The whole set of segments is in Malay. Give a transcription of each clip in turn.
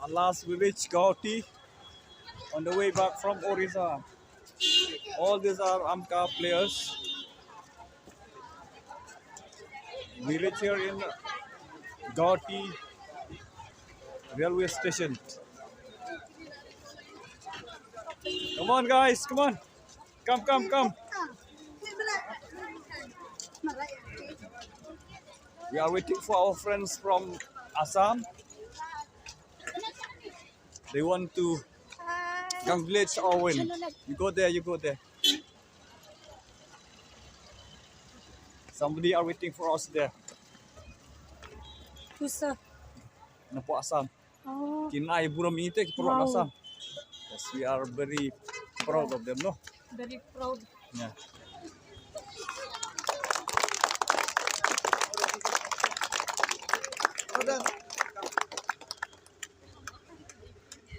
At last we reached Gauti on the way back from Orissa. All these are AMCA players. We reach here in Gauti railway station. Come on guys, come on. Come. We are waiting for our friends from Assam. They want to congratulate our win. You go there. Somebody are waiting for us there. Who's that? Napo Assam. Oh, Kinai buram ite pro wow. Assam. Yes, we are very proud of them, no? Very proud. Yeah.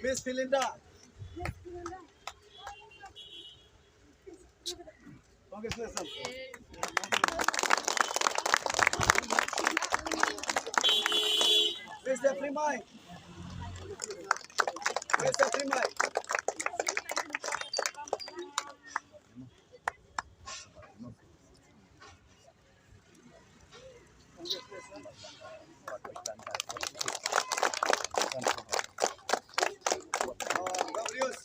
Miss Philinda. Congratulations. Mr. Primai. Mr. Primai. Gabrius.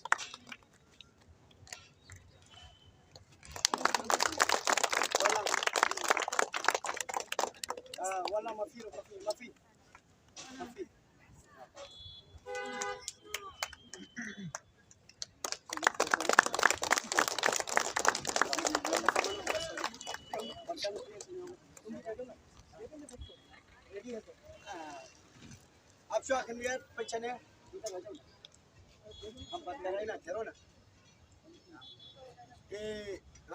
Wala mafi. आप शो आखिर में पहचाने हम बात कर रहे हैं ना चलो ना कि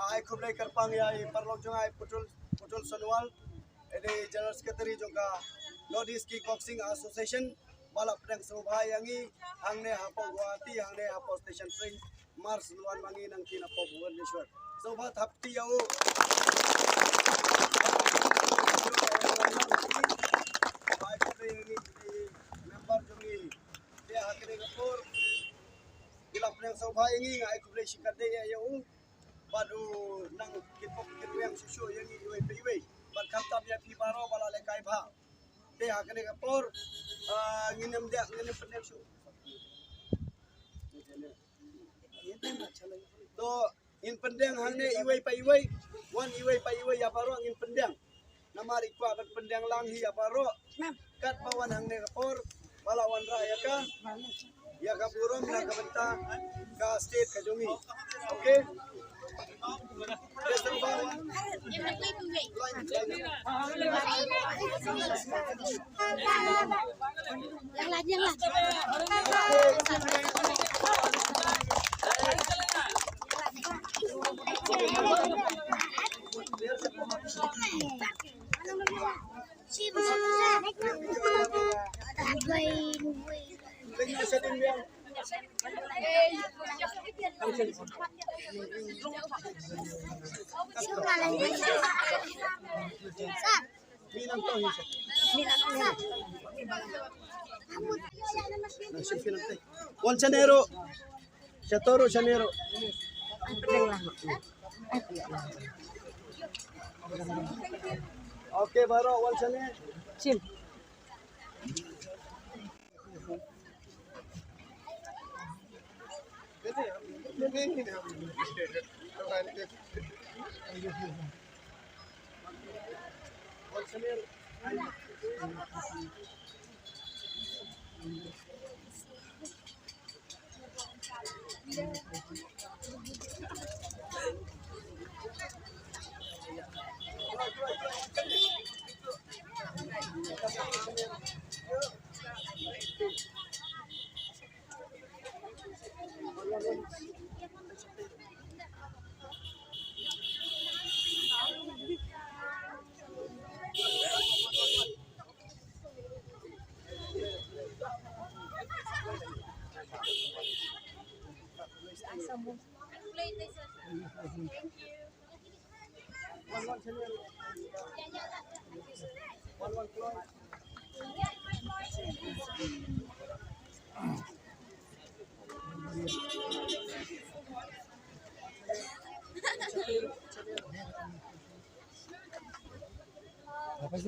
आई खूब नहीं कर पाएंगे आई पर लोग जो आई पुटुल Sanwal ini General Secretary juga North East Kickboxing Association balap pedang Surabaya yangi hangne hapo Guwahati hangne hapo Station 3 Mars luan mangi nang kinapo Bhubaneswar so bat hapti yau member jungi dia hakne kapur balap pedang Surabaya yangi ai kuble shikade ya yau baru nang kickboxing susu yangi iwe berkantam ya pibaro bala lekai bha te hakne kapur nginem pendek su to in pendek hangne iwai pa iwai wan iwai pa iwai ya baro ngin pendek namari kwa kat pendek lang hi ya baro kat bawan hangne kapur bala wan raya ka ya kapurom na kabenta ka state ka jungi okay Yang lain. Wal Chanero, Chatoro Chanero. Okay, Baro, Wal Chanero. Chill.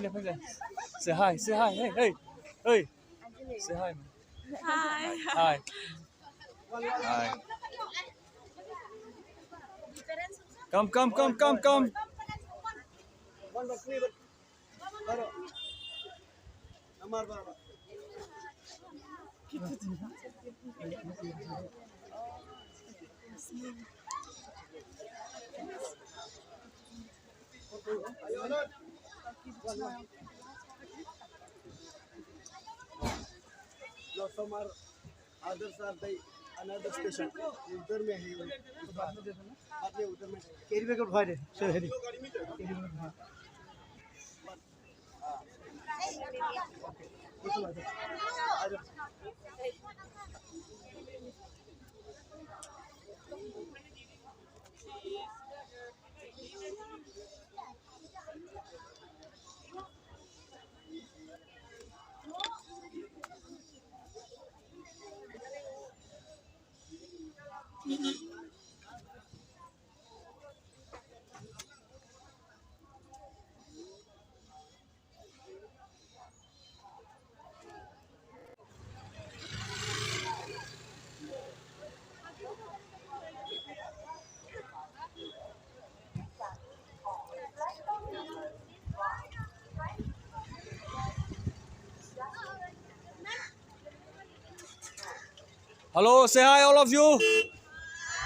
panggil. Say hi, say hi. Hey, hey, hey. Say hi. Hi. Hi. Hi. Come, come, come, come, come. One back, three back. Baro. Namar baro. Ayo, Lord. One. No, some are others are by another station. उधर में है वो बाद में उधर में carry bag उठा दे सर हेरी कैरी बैग उठा Hello, say hi, all of you.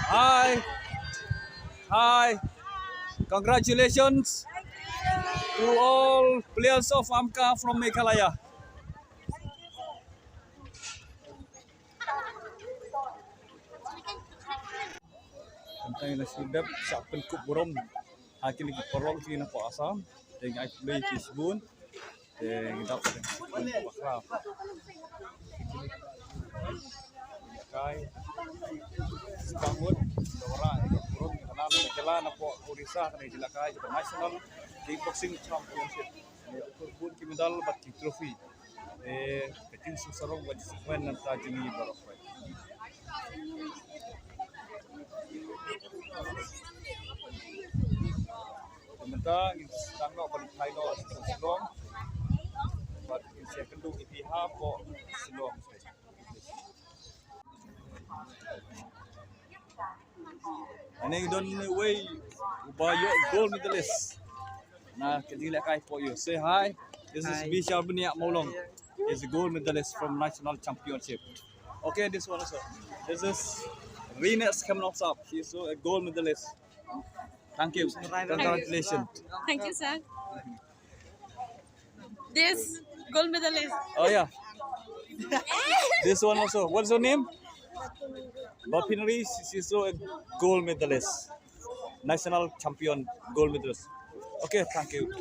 Hi. Hi. Congratulations to all players of AMCA from Meghalaya. Tentang na sidap sa pengkup borom. Akin lagi perol kini na po asam. Dengan I play kisbun. Dengan dapat bakal. Kai. Bangun. Orang borom kenal jalan na po Orissa kena jelakai international kickboxing championship. Kurbun kimedal bati trophy. Ketin susarong wajib sekuen nanti jeni barokrai. Sementara in tangga qualify no Silong, but in second to IPH for Silong. And then you don't way buy your gold medalist. Nah, kedila kai for you. Say hi. This is Bishal Buniak Molong. He's a gold medalist from national championship. Okay, this one also. This is Venus coming up. She's a gold medalist. Thank you. Congratulations. Thank you, sir. This gold medalist. Oh yeah. This one also. What's your name? Bapinari. She's a gold medalist. National champion gold medalist. Okay, thank you.